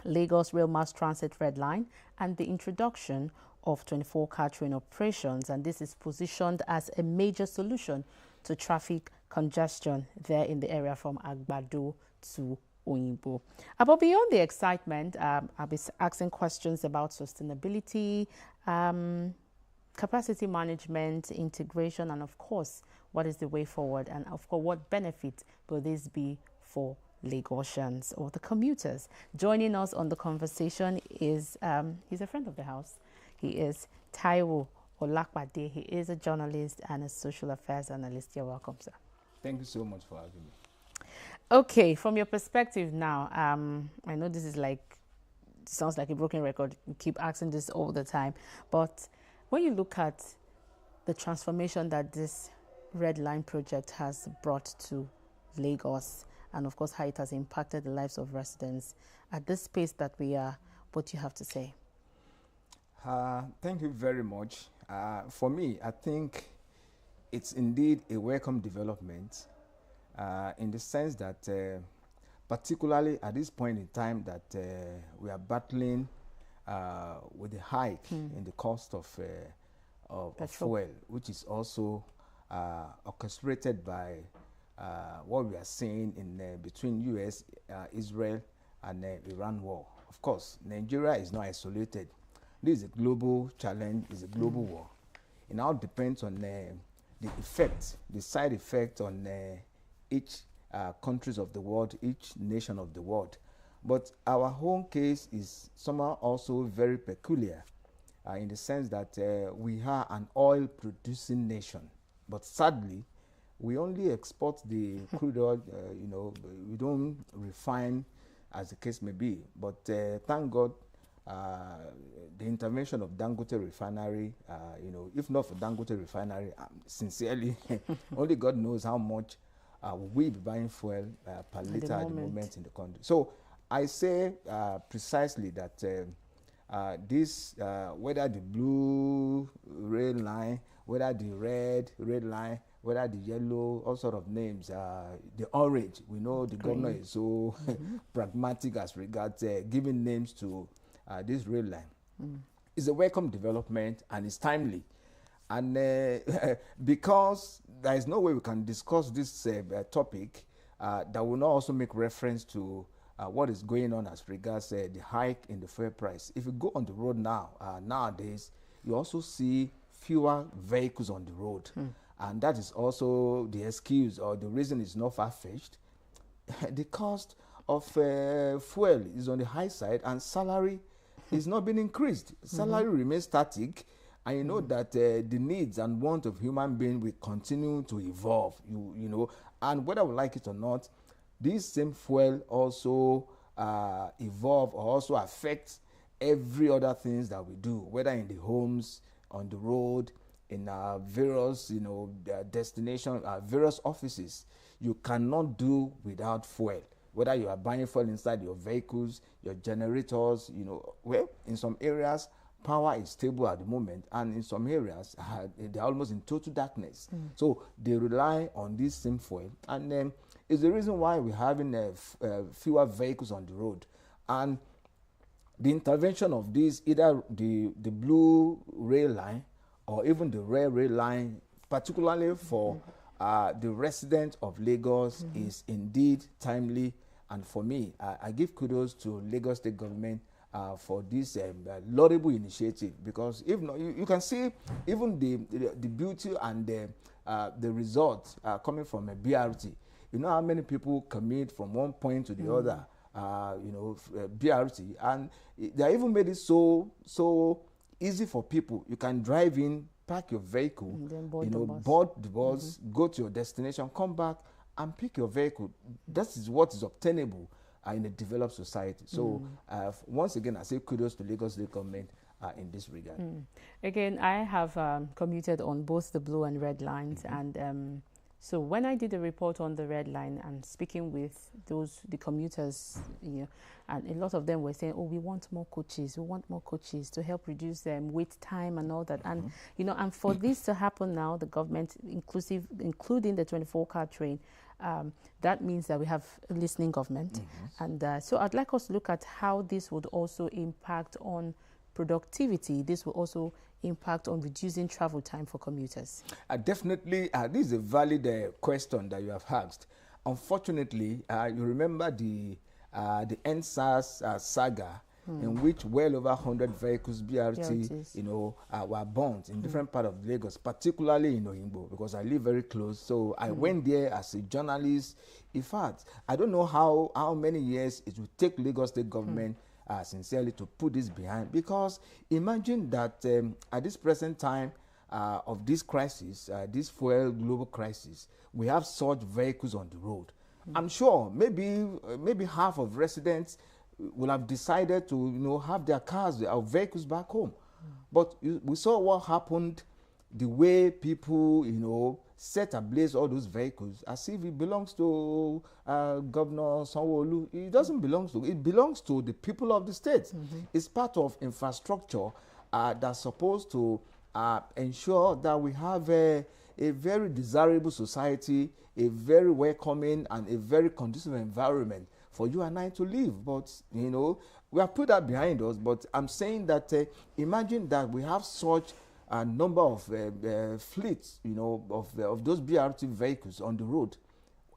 Lagos Rail Mass Transit Red Line, and the introduction of 24-car train operations. And this is positioned as a major solution to traffic congestion there in the area from Agbado to Oyinbo. But beyond the excitement, I'll be asking questions about sustainability, capacity management, integration, and of course, what is the way forward? And of course, what benefit will this be for Lagosians or the commuters? Joining us on the conversation is, he's a friend of the house. He is Taiwo Olapade. He is a journalist and a social affairs analyst. You're welcome, sir. Thank you so much for having me. Okay, from your perspective now, I know this is sounds like a broken record. We keep asking this all the time. But when you look at the transformation that this Red Line project has brought to Lagos, and of course how it has impacted the lives of residents at this space that we are, what do you have to say? Thank you very much. For me, I think it's indeed a welcome development in the sense that particularly at this point in time that we are battling with the hike in the cost of fuel, which is also orchestrated by what we are seeing in between U.S., Israel, and Iran war. Of course, Nigeria is not isolated. This is a global challenge, it's a global war. It now depends on the effect, the side effect on each countries of the world, each nation of the world. But our home case is somehow also very peculiar in the sense that we are an oil-producing nation. But sadly, we only export the crude oil, we don't refine as the case may be. But thank God, the intervention of Dangote refinery, if not for Dangote refinery, sincerely, only God knows how much we be buying fuel per liter at the moment in the country. So I say precisely that this, whether the blue rail line, whether the red line, whether the yellow, all sort of names, the orange, we know the governor is so pragmatic as regards giving names to this rail line. It's a welcome development and it's timely. And because there is no way we can discuss this topic that will not also make reference to what is going on as regards the hike in the fuel price. If you go on the road now, nowadays, you also see fewer vehicles on the road. And that is also the excuse or the reason is not far-fetched. The cost of fuel is on the high side and salary is not being increased. Salary remains static. And you know that the needs and wants of human beings will continue to evolve, you know. And whether we like it or not, this same fuel also evolve or also affect every other things that we do, whether in the homes, on the road, in various, destination, various offices. You cannot do without fuel. Whether you are buying fuel inside your vehicles, your generators, well, in some areas, power is stable at the moment, and in some areas, they're almost in total darkness. So they rely on this same fuel, and then it's the reason why we're having fewer vehicles on the road. And the intervention of this, either the blue rail line or even the red rail line, particularly for the residents of Lagos, is indeed timely. And for me, I give kudos to Lagos State government for this laudable initiative, because if not, you can see even the beauty and the results coming from a BRT. You know how many people commute from one point to the other, BRT, and they even made it so easy for people. You can drive in, park your vehicle, board the bus, go to your destination, come back and pick your vehicle. That is what is obtainable in a developed society. So once again, I say kudos to Lagos State government in this regard. Again, I have commuted on both the blue and red lines, and so when I did a report on the red line and speaking with the commuters, and a lot of them were saying, oh, we want more coaches to help reduce wait time and all that. And, and for this to happen now, the government, including the 24-car train, That means that we have a listening government. And so I'd like us to look at how this would also impact on productivity. This will also impact on reducing travel time for commuters. Definitely, this is a valid question that you have asked. Unfortunately, you remember the NSAS saga, in which well over 100 vehicles, BRT, were burnt in different parts of Lagos, particularly in Oyingbo, because I live very close. So I went there as a journalist. In fact, I don't know how many years it will take Lagos State government sincerely to put this behind, because imagine that at this present time of this crisis, this fuel global crisis, we have such vehicles on the road. I'm sure maybe half of residents will have decided to have their cars, their vehicles back home. But we saw what happened, the way people set ablaze all those vehicles as if it belongs to Governor Sanwo-Olu. It doesn't belong to. It belongs to the people of the state. It's part of infrastructure that's supposed to ensure that we have a very desirable society, a very welcoming and a very conducive environment for you and I to live. But we have put that behind us. But I'm saying that imagine that we have such a number of fleets, of those BRT vehicles on the road,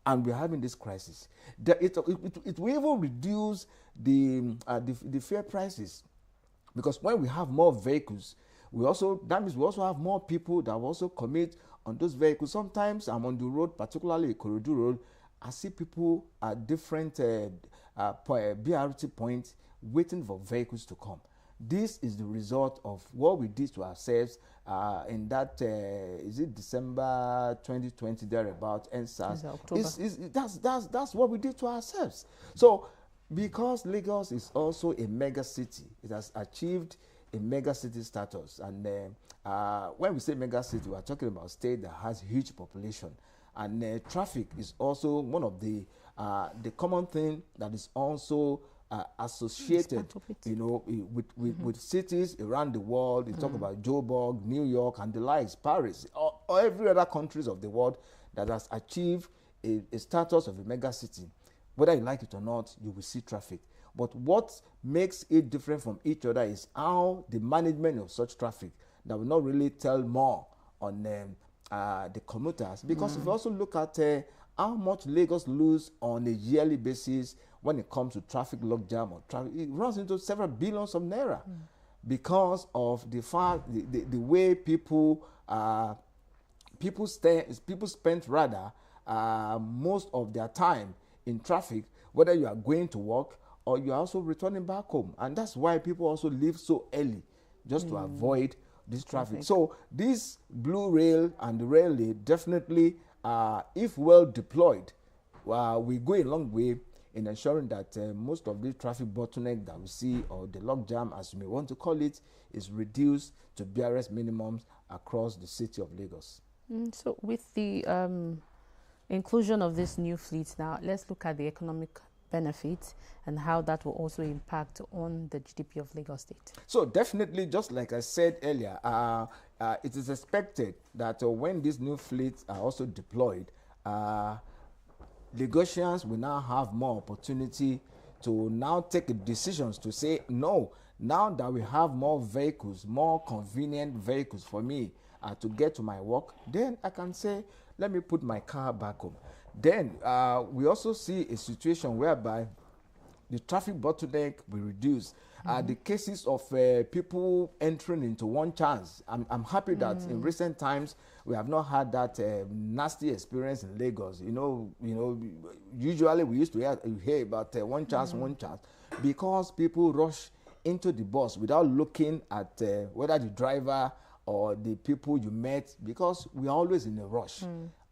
and we're having this crisis. It will even reduce the fare prices, because when we have more vehicles, that means we also have more people that will also commit on those vehicles. Sometimes I'm on the road, particularly Ikorodu Road, I see people at different BRT points waiting for vehicles to come. This is the result of what we did to ourselves in that, is it December 2020, thereabout, NSAS? That's what we did to ourselves. So, because Lagos is also a mega city, it has achieved a mega city status. And when we say mega city, we are talking about a state that has huge population. And traffic is also one of the common thing that is also associated, with cities around the world. You talk about Joburg, New York, and the likes, Paris, or every other countries of the world that has achieved a status of a mega city. Whether you like it or not, you will see traffic. But what makes it different from each other is how the management of such traffic that will not really tell more on the commuters. Because if you also look at how much Lagos lose on a yearly basis when it comes to traffic logjam or traffic, it runs into several billions of naira because of the fact the way people spend rather most of their time in traffic, whether you are going to work or you are also returning back home. And that's why people also leave so early, just to avoid this traffic. So this blue rail and the railway definitely, if well deployed, we go a long way in ensuring that most of the traffic bottleneck that we see, or the logjam as you may want to call it, is reduced to barest minimums across the city of Lagos. So with the inclusion of this new fleet now, let's look at the economic benefits and how that will also impact on the GDP of Lagos State. So definitely, just like I said earlier, it is expected that when these new fleets are also deployed, Lagosians will now have more opportunity to now take decisions to say, no, now that we have more vehicles, more convenient vehicles for me to get to my work, then I can say, let me put my car back home. Then we also see a situation whereby the traffic bottleneck will reduce. The cases of people entering into one chance. I'm happy that in recent times we have not had that nasty experience in Lagos. Usually we used to hear about one chance, because people rush into the bus without looking at whether the driver or the people you met, because we are always in a rush.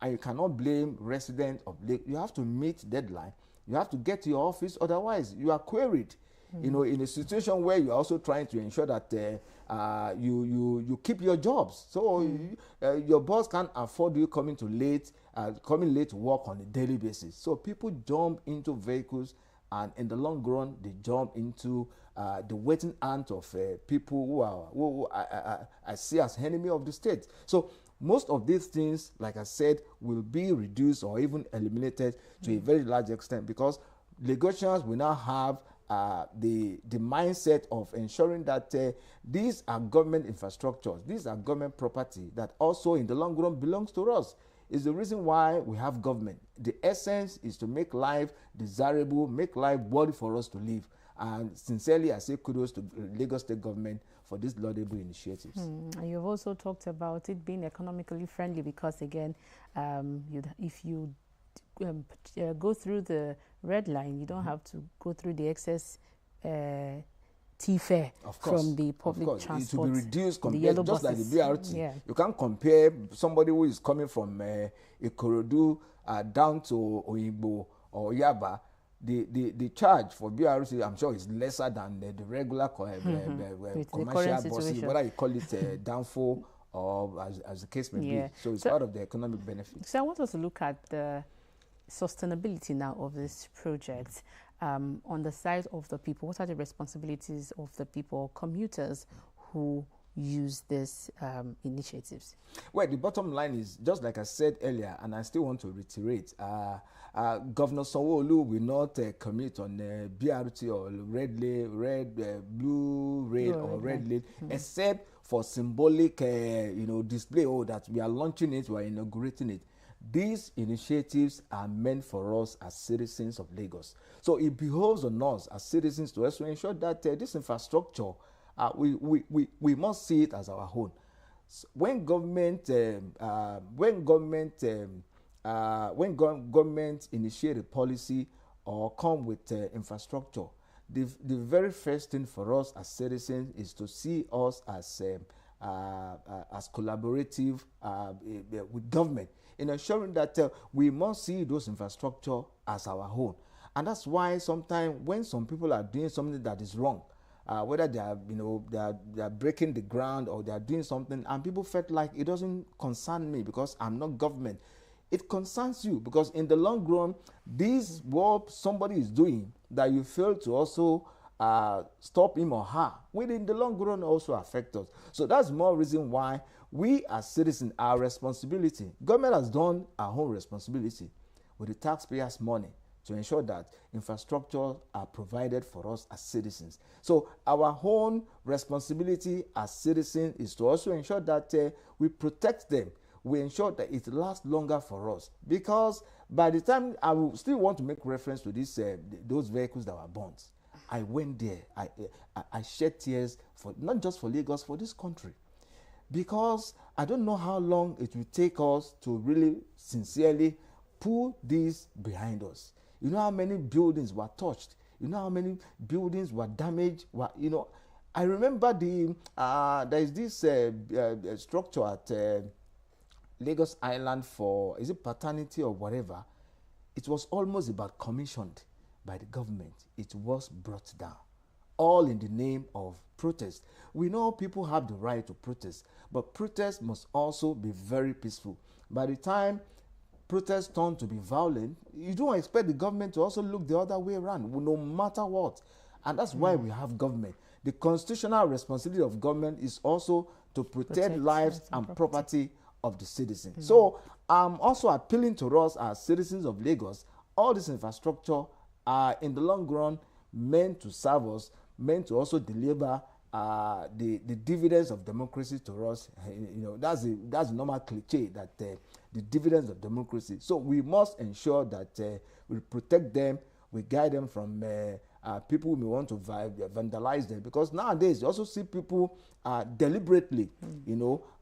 And you cannot blame residents of Lagos. You have to meet deadline. You have to get to your office, otherwise you are queried. In a situation where you are also trying to ensure that you keep your jobs. So your boss can't afford you coming late to work on a daily basis. So people jump into vehicles, and in the long run, they jump into the waiting ant of people who I see as enemy of the state. So most of these things, like I said, will be reduced or even eliminated to a very large extent, because Lagosians will now have the mindset of ensuring that these are government infrastructures, these are government property that also in the long run belongs to us. Is the reason why we have government. The essence is to make life desirable, make life worthy for us to live. And sincerely, I say kudos to Lagos State government for these laudable initiatives. And you've also talked about it being economically friendly, because again, if you go through the red line, you don't have to go through the excess T-fare from the public transport. It will be reduced compared, just like the BRT. Yeah. You can't compare somebody who is coming from Ikorodu down to Oyigbo or Yaba. The charge for BRT, I'm sure, is lesser than the regular commercial buses, whether you call it downfall or as the case may be. So it's part of the economic benefits. So I want us to look at the sustainability now of this project. On the side of the people, what are the responsibilities of the people, commuters who use these initiatives? Well, the bottom line is, just like I said earlier, and I still want to reiterate, Governor Sanwo-Olu will not commit on BRT or blue rail or red lane, except for symbolic display, that we are launching it, we are inaugurating it. These initiatives are meant for us as citizens of Lagos. So it behoves on us as citizens to also ensure that this infrastructure, we must see it as our own. When government initiate a policy or come with infrastructure, the very first thing for us as citizens is to see us as collaborative with government, in ensuring that we must see those infrastructure as our own. And that's why sometimes when some people are doing something that is wrong, whether they are breaking the ground or they are doing something, and people felt like it doesn't concern me because I'm not government. It concerns you, because in the long run, this what somebody is doing that you fail to also stop him or her, will in the long run also affect us. So that's more reason why we as citizens, our responsibility, government has done our own responsibility with the taxpayers' money to ensure that infrastructure are provided for us as citizens. So our own responsibility as citizens is to also ensure that we protect them. We ensure that it lasts longer for us, because by the time, I will still want to make reference to this, those vehicles that were burnt. I went there. I shed tears, for not just for Lagos, for this country, because I don't know how long it will take us to really sincerely put this behind us. You know how many buildings were touched. You know how many buildings were damaged. I remember there is this structure at Lagos Island for, is it paternity or whatever? It was almost about commissioned by the government. It was brought down, all in the name of protest. We know people have the right to protest, but protest must also be very peaceful. By the time protests turn to be violent, you don't expect the government to also look the other way around, no matter what. And that's why we have government. The constitutional responsibility of government is also to protect lives and property of the citizens. So I'm also appealing to us as citizens of Lagos. All this infrastructure are in the long run meant to serve us, meant to also deliver the dividends of democracy to us. That's the normal cliche, that the dividends of democracy. So we must ensure that we protect them, we guide them from people who may want to vandalize them, because nowadays you also see people deliberately,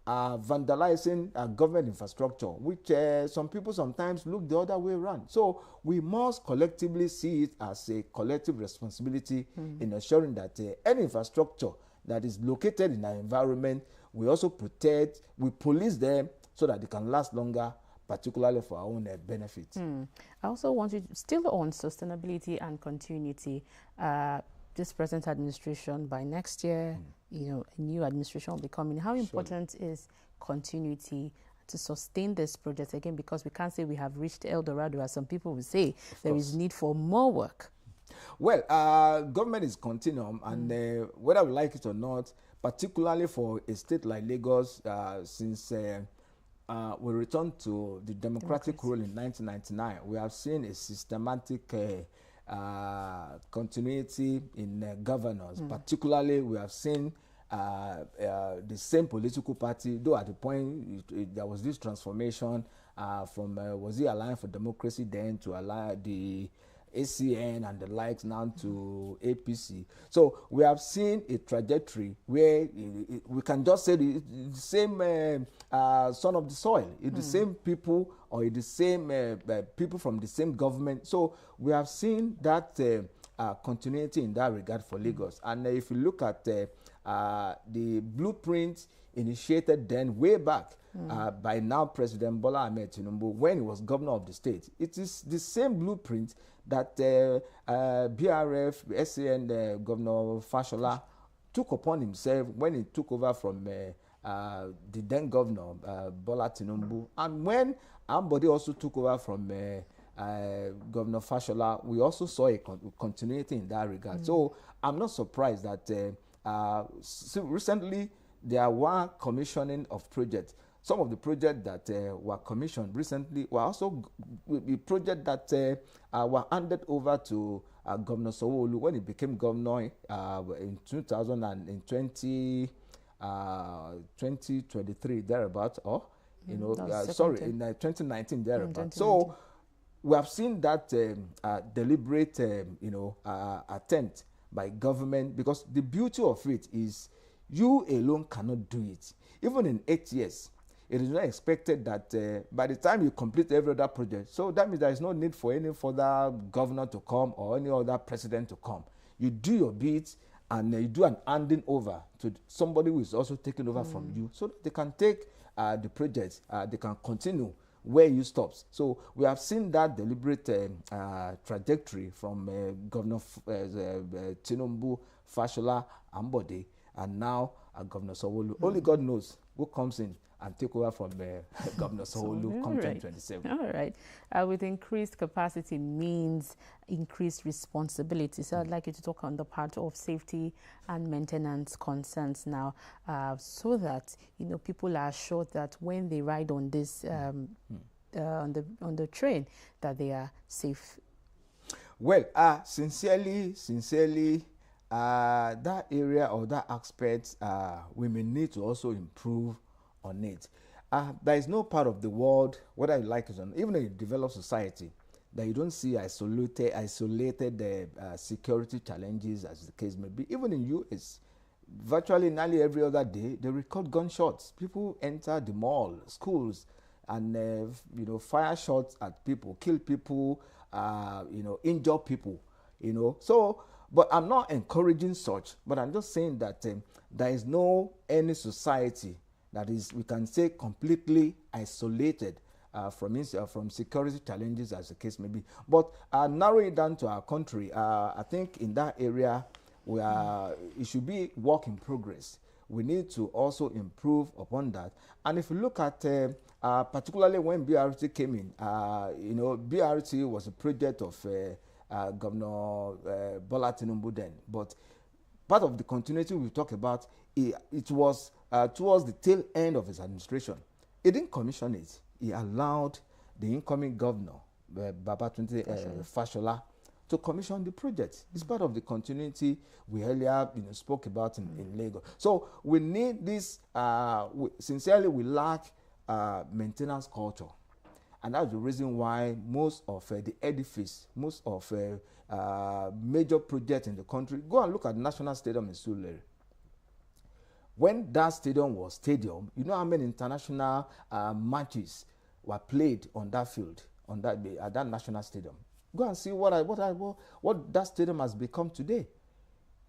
vandalizing government infrastructure, which some people sometimes look the other way around. So we must collectively see it as a collective responsibility in ensuring that any infrastructure that is located in our environment, we also protect, we police them so that they can last longer, particularly for our own benefit. I also want you to, still on sustainability and continuity, this present administration, by next year, a new administration will be coming. How important is continuity to sustain this project again? Because we can't say we have reached El Dorado, as some people will say. There is need for more work. Well, government is continuum, and whether we like it or not, particularly for a state like Lagos, since we return to the democratic rule in 1999, we have seen a systematic continuity in governance. Particularly, we have seen the same political party, though at the point there was this transformation from was it Alliance for Democracy then to the ACN and the likes now to APC. So we have seen a trajectory where we can just say the same son of the soil, the same people or the same people from the same government. So we have seen that continuity in that regard for Lagos. And if you look at the blueprint initiated then way back by now President Bola Ahmed Tinubu when he was governor of the state, it is the same blueprint that BRF, SAN, Governor Fashola took upon himself when he took over from the then governor, Bola Tinubu. And when Ambode also took over from Governor Fashola, we also saw a continuity in that regard. So I'm not surprised that so recently there were commissioning of projects. Some of the projects that were commissioned recently were also the projects that were handed over to Governor Sanwo-Olu when he became governor in 2020, 2023 thereabout, or in 2019 thereabout. So we have seen that deliberate attempt by government, because the beauty of it is you alone cannot do it. Even in 8 years, it is not expected that by the time you complete every other project, so that means there is no need for any further governor to come or any other president to come. You do your bit and you do an handing over to somebody who is also taking over from you, so that they can take the project, they can continue where you stopped. So we have seen that deliberate trajectory from Governor Tinubu, Fashola, Ambode, and now Governor Sanwo-Olu. Only God knows who comes in and take over from Governor Sanwo-Olu come 2027. All right. With increased capacity means increased responsibility. So I'd like you to talk on the part of safety and maintenance concerns now, so that people are assured that when they ride on this on the train, that they are safe. Well, sincerely, that area or that aspect, we may need to also improve on it. There is no part of the world, whether you like it or not, even in a developed society, that you don't see isolated security challenges, as the case may be. Even in US, virtually nearly every other day, they record gunshots. People enter the mall, schools, and fire shots at people, kill people, injure people. So. But I'm not encouraging such. But I'm just saying that there is no any society that is, we can say, completely isolated from security challenges, as the case may be. But narrowing it down to our country, I think in that area, it should be work in progress. We need to also improve upon that. And if you look at, particularly when BRT came in, BRT was a project of Governor Bola Tinubu then. But part of the continuity we talk about, it was towards the tail end of his administration. He didn't commission it. He allowed the incoming governor, Babatunde Fashola, to commission the project. It's part of the continuity we earlier spoke about in Lagos. So we need this, sincerely we lack maintenance culture. And that's the reason why most of the edifice, most of major projects in the country, go and look at the National Stadium in Surulere. When that stadium was stadium, you know how many international matches were played on that field, at that National Stadium. Go and see what that stadium has become today.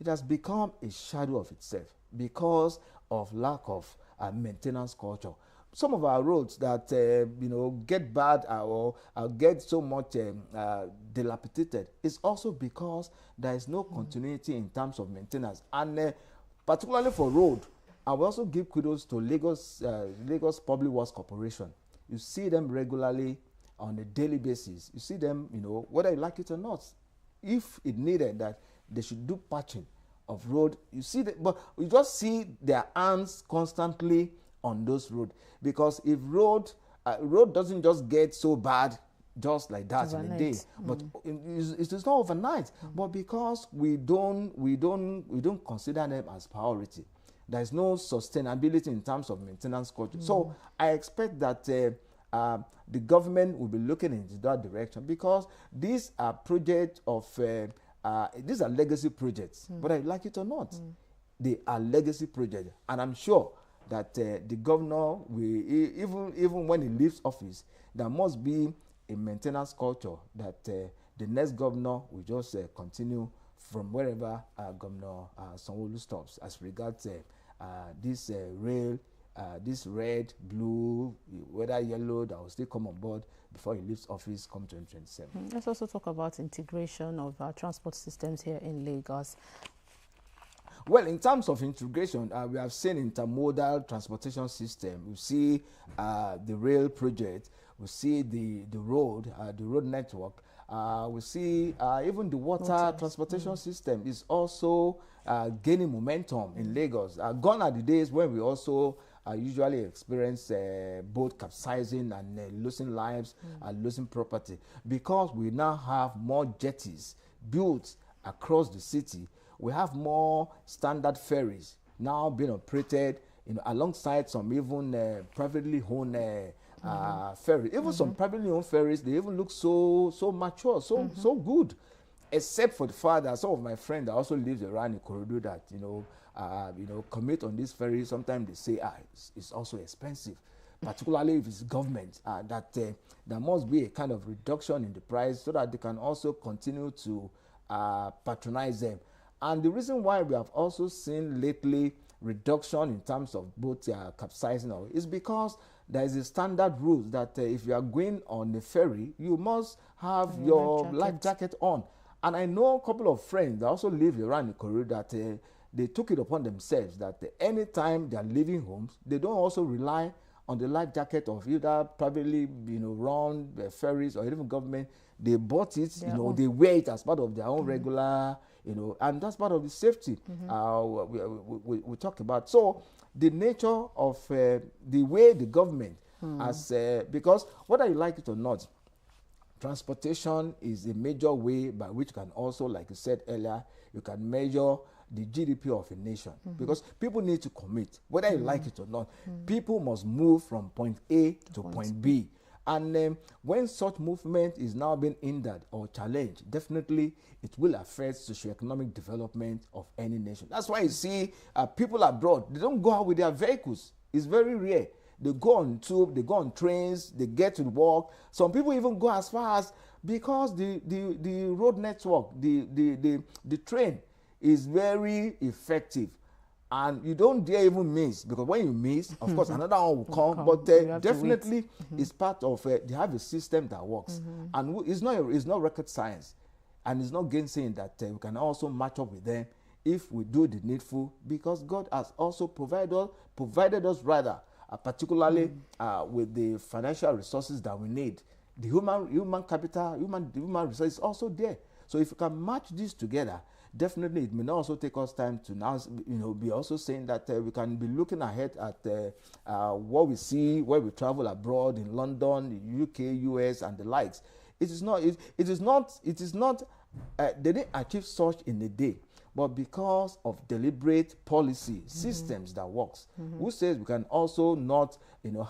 It has become a shadow of itself because of lack of maintenance culture. Some of our roads that get bad or get so much dilapidated is also because there is no continuity in terms of maintenance, and particularly for road. I will also give kudos to Lagos Public Works Corporation. You see them regularly on a daily basis. You see them, whether you like it or not. If it needed that they should do patching of road, you see that, but you just see their hands constantly on those roads. Because if road doesn't just get so bad just like that in a day, but it is not overnight. But because we don't consider them as priority, there is no sustainability in terms of maintenance culture. So I expect that the government will be looking into that direction, because these are projects of these are legacy projects, whether you like it or not. They are legacy projects, and I'm sure that the governor will, even when he leaves office, there must be a maintenance culture that the next governor will just continue from wherever Governor Sanwo-Olu stops, as regards this rail, this red, blue, whether yellow, that will still come on board before he leaves office come 2027. Let's also talk about integration of our transport systems here in Lagos. Well, in terms of integration, we have seen intermodal transportation system. We see the rail project. We see the road network. We see even the water transportation system is also gaining momentum in Lagos. Gone are the days when we also usually experience boat capsizing and losing lives and losing property, because we now have more jetties built across the city. We have more standard ferries now being operated, alongside some even privately owned ferries. Even some privately owned ferries, they even look so mature, so good. Except for the fact that some of my friends that also lives around Ikorodu that commute on this ferry, sometimes they say it's also expensive, particularly if it's government, that there must be a kind of reduction in the price so that they can also continue to patronize them. And the reason why we have also seen lately reduction in terms of both capsizing is because there is a standard rule that if you are going on a ferry, you must have your life jacket on. And I know a couple of friends that also live around the corridor that they took it upon themselves that anytime they are leaving homes, they don't also rely on the life jacket of either privately run ferries or even government. They bought it, they wear it as part of their own regular, and that's part of the safety we talk about. So the nature of the way the government has, because whether you like it or not, transportation is a major way by which you can also, like you said earlier, you can measure the GDP of a nation, because people need to commit, whether you like it or not. People must move from point A to point B. And when such movement is now being hindered or challenged, definitely it will affect socioeconomic development of any nation. That's why you see people abroad, they don't go out with their vehicles. It's very rare. They go on tube, they go on trains, they get to work. Some people even go as far as, because the road network, the train is very effective. And you don't dare even miss, because when you miss, of course, another one will come. But definitely, it's part of. They have a system that works, and it's not rocket science, and it's not gainsaying that we can also match up with them if we do the needful, because God has also provided us rather, particularly with the financial resources that we need. The human capital, human resources is also there. So if you can match these together, definitely it may not also take us time to now be also saying that we can be looking ahead at what we see where we travel abroad in London, UK, US, and the likes. It is not they didn't achieve such in a day, but because of deliberate policy systems that works. Who says we can also not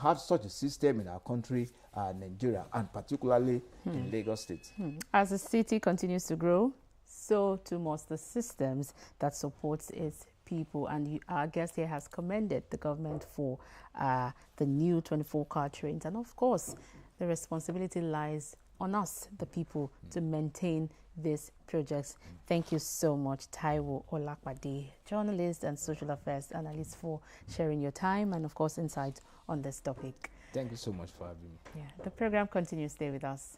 have such a system in our country, Nigeria, and particularly in Lagos State? As the city continues to grow, so too must the systems that supports its people. And our guest here has commended the government for the new 24-car trains. And of course, the responsibility lies on us, the people, to maintain these projects. Thank you so much, Taiwo Olapade, journalist and social affairs analyst, for sharing your time and, of course, insight on this topic. Thank you so much for having me. Yeah, the program continues. Stay with us.